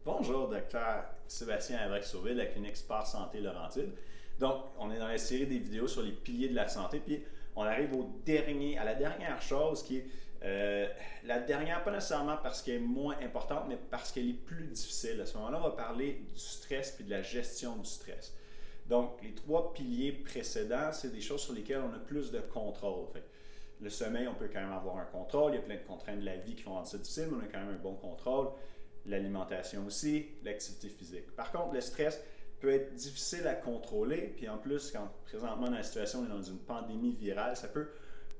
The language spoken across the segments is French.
Bonjour, docteur Sébastien Havrac-Sauvé de la clinique Sport Santé Laurentide. Donc, on est dans la série des vidéos sur les piliers de la santé, puis on arrive à la dernière chose qui est la dernière, pas nécessairement parce qu'elle est moins importante, mais parce qu'elle est plus difficile. À ce moment-là, on va parler du stress puis de la gestion du stress. Donc, les trois piliers précédents, c'est des choses sur lesquelles on a plus de contrôle. Fait, le sommeil, on peut quand même avoir un contrôle. Il y a plein de contraintes de la vie qui font rendre ça difficile, mais on a quand même un bon contrôle. L'alimentation aussi, l'activité physique. Par contre, le stress peut être difficile à contrôler, puis en plus, quand présentement dans la situation, on est dans une pandémie virale, ça peut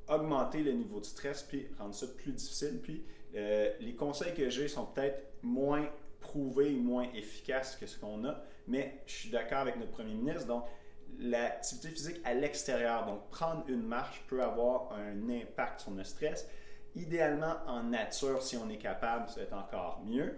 augmenter le niveau de stress, puis rendre ça plus difficile. Puis les conseils que j'ai sont peut-être moins prouvés ou moins efficaces que ce qu'on a, mais je suis d'accord avec notre premier ministre, donc l'activité physique à l'extérieur, donc prendre une marche peut avoir un impact sur notre stress. Idéalement en nature, si on est capable, ça va être encore mieux.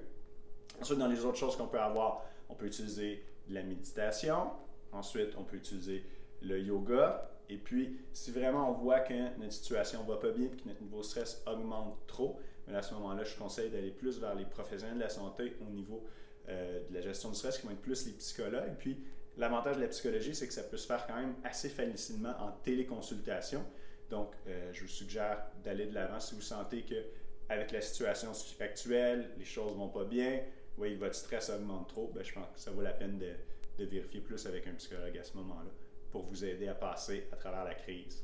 Ensuite, dans les autres choses qu'on peut avoir, on peut utiliser de la méditation. Ensuite, on peut utiliser le yoga. Et puis, si vraiment on voit que notre situation ne va pas bien et que notre niveau de stress augmente trop, à ce moment-là, je conseille d'aller plus vers les professionnels de la santé au niveau de la gestion du stress, qui vont être plus les psychologues. Puis, l'avantage de la psychologie, c'est que ça peut se faire quand même assez facilement en téléconsultation. Donc, je vous suggère d'aller de l'avant si vous sentez que avec la situation actuelle, les choses ne vont pas bien, vous voyez que votre stress augmente trop, je pense que ça vaut la peine de vérifier plus avec un psychologue à ce moment-là pour vous aider à passer à travers la crise.